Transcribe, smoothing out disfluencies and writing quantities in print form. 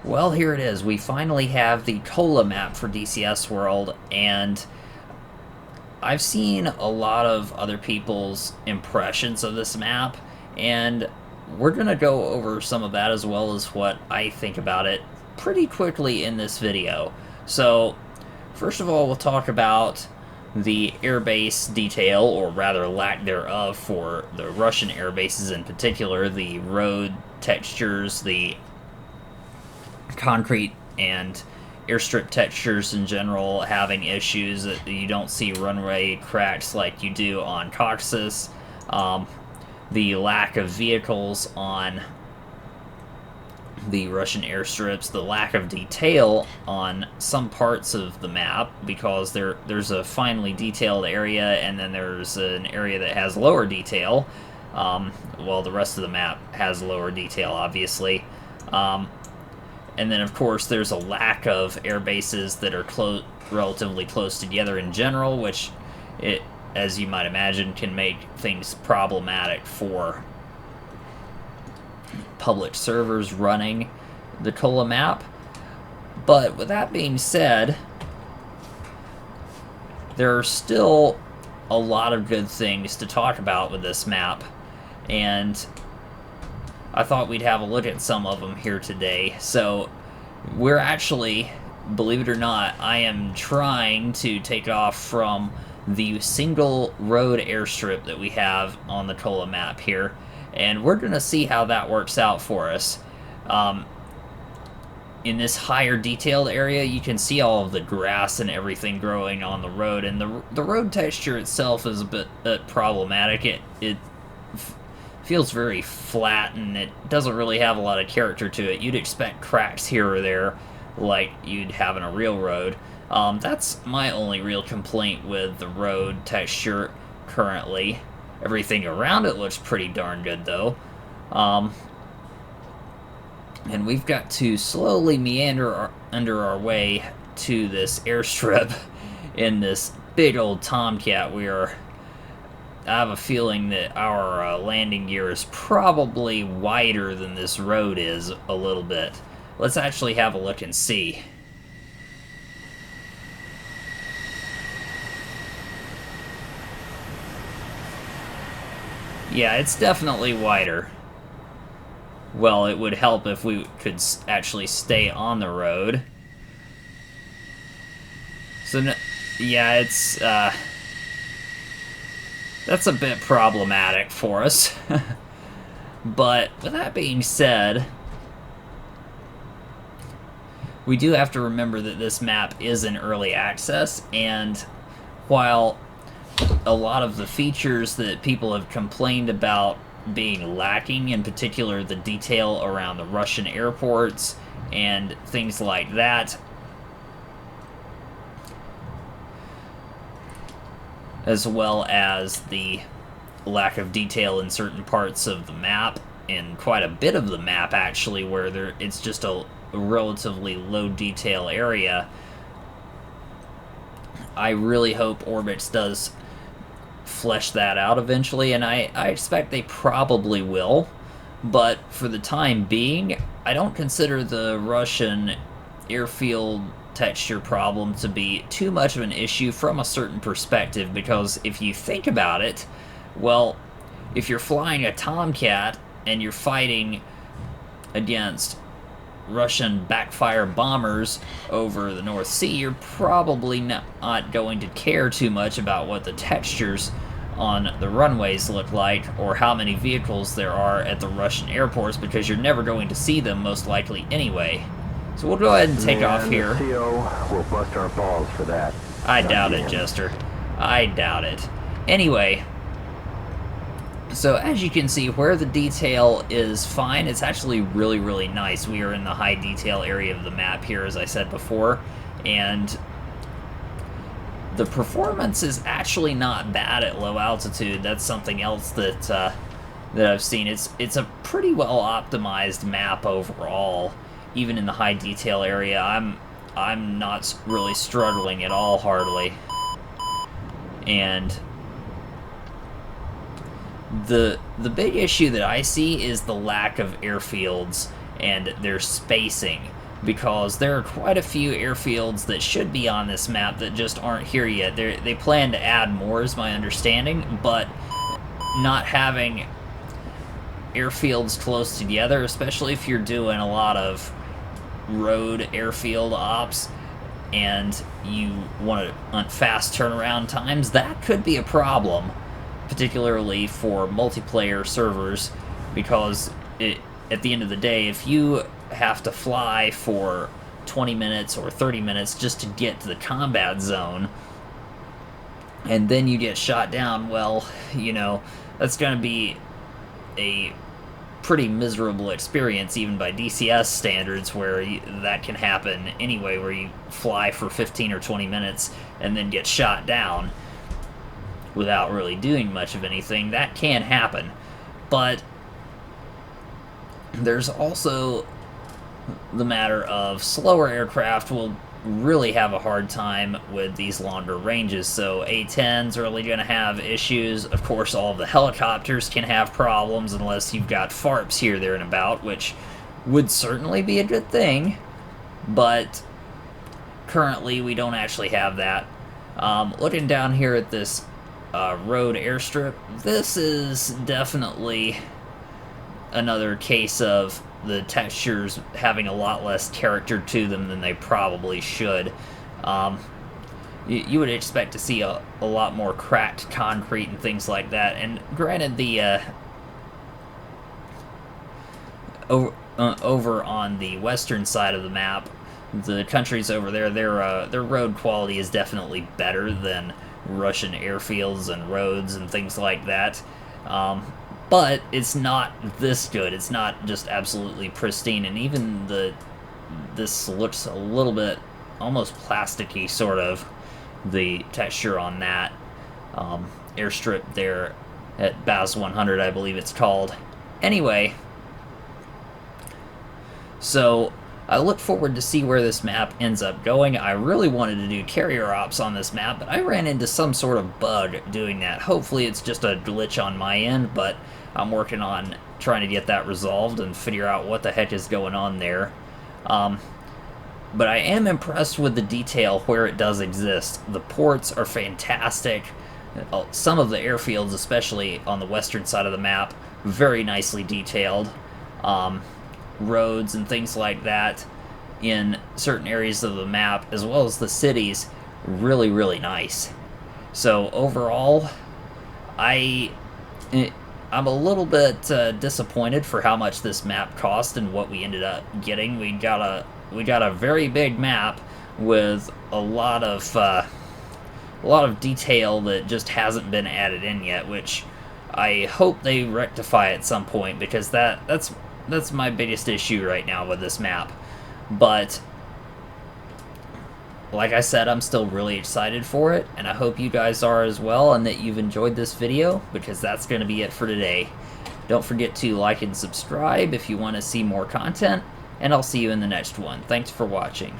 Well, here it is. We finally have the Kola Map for DCS World, and I've seen a lot of other people's impressions of this map, and we're going to go over some of that as well as what I think about it pretty quickly in this video. So, first of all, we'll talk about the airbase detail, or rather lack thereof, for the Russian air bases in particular, the road textures, the concrete and airstrip textures in general having issues. That you don't see runway cracks like you do on Caucasus. The lack of vehicles on the Russian airstrips, the lack of detail on some parts of the map, because there's a finely detailed area and then there's an area that has lower detail. Well, the rest of the map has lower detail, obviously. And then, of course, there's a lack of air bases that are relatively close together in general, which, as you might imagine, can make things problematic for public servers running the Kola map. But with that being said, there are still a lot of good things to talk about with this map, and I thought we'd have a look at some of them here today. So we're actually, believe it or not, I am trying to take off from the single road airstrip that we have on the Kola map here, and we're going to see how that works out for us. In this higher detailed area, you can see all of the grass and everything growing on the road, and the road texture itself is a bit problematic. It feels very flat, and it doesn't really have a lot of character to it. You'd expect cracks here or there like you'd have in a real road. That's my only real complaint with the road texture currently. Everything around it looks pretty darn good, though. And we've got to slowly meander under our way to this airstrip in this big old Tomcat. I have a feeling that our landing gear is probably wider than this road is a little bit. Let's actually have a look and see. Yeah, it's definitely wider. Well, it would help if we could actually stay on the road. So, yeah, it's, that's a bit problematic for us. But, with that being said, we do have to remember that this map is in early access, and while a lot of the features that people have complained about being lacking, in particular the detail around the Russian airports and things like that, as well as the lack of detail in certain parts of the map, and quite a bit of the map actually, where it's just a relatively low detail area. I really hope Orbx does flesh that out eventually, and I expect they probably will. But for the time being, I don't consider the Russian airfield texture problem to be too much of an issue from a certain perspective, because if you think about it, well, if you're flying a Tomcat and you're fighting against Russian backfire bombers over the North Sea, you're probably not going to care too much about what the textures on the runways look like, or how many vehicles there are at the Russian airports, because you're never going to see them, most likely, anyway. So we'll go ahead and take off here. The CO will bust our balls for that. I doubt it, Jester. I doubt it. Anyway, so as you can see, where the detail is fine, it's actually really, really nice. We are in the high detail area of the map here, as I said before, and the performance is actually not bad at low altitude. That's something else that I've seen. It's a pretty well optimized map overall, even in the high detail area. I'm not really struggling at all, hardly. And the big issue that I see is the lack of airfields and their spacing. because there are quite a few airfields that should be on this map that just aren't here yet. They plan to add more, is my understanding, but not having airfields close together, especially if you're doing a lot of road airfield ops and you want fast turnaround times, that could be a problem, particularly for multiplayer servers, because at the end of the day, if you have to fly for 20 minutes or 30 minutes just to get to the combat zone, and then you get shot down, well, you know, that's going to be a pretty miserable experience, even by DCS standards, where that can happen anyway, where you fly for 15 or 20 minutes and then get shot down without really doing much of anything. That can happen. But there's also the matter of slower aircraft will really have a hard time with these longer ranges. So A-10's are really going to have issues. Of course, all of the helicopters can have problems unless you've got FARPs here, there, and about, which would certainly be a good thing. But currently, we don't actually have that. Looking down here at this road airstrip, this is definitely another case of the textures having a lot less character to them than they probably should. You would expect to see a lot more cracked concrete and things like that. And granted, the over on the western side of the map, the countries over there, their road quality is definitely better than Russian airfields and roads and things like that. But it's not this good. It's not just absolutely pristine, and even this looks a little bit almost plasticky, sort of, the texture on that airstrip there at Baz 100, I believe it's called. Anyway, so I look forward to see where this map ends up going. I really wanted to do carrier ops on this map, but I ran into some sort of bug doing that. Hopefully it's just a glitch on my end, but I'm working on trying to get that resolved and figure out what the heck is going on there. But I am impressed with the detail where it does exist. The ports are fantastic. Some of the airfields, especially on the western side of the map, very nicely detailed. Roads and things like that in certain areas of the map, as well as the cities, really, really nice. So overall, I'm a little bit disappointed for how much this map cost and what we ended up getting. We got a very big map with a lot of detail that just hasn't been added in yet, which I hope they rectify at some point, because that's my biggest issue right now with this map. But like I said, I'm still really excited for it, and I hope you guys are as well, and that you've enjoyed this video, because that's going to be it for today. Don't forget to like and subscribe if you want to see more content, and I'll see you in the next one. Thanks for watching.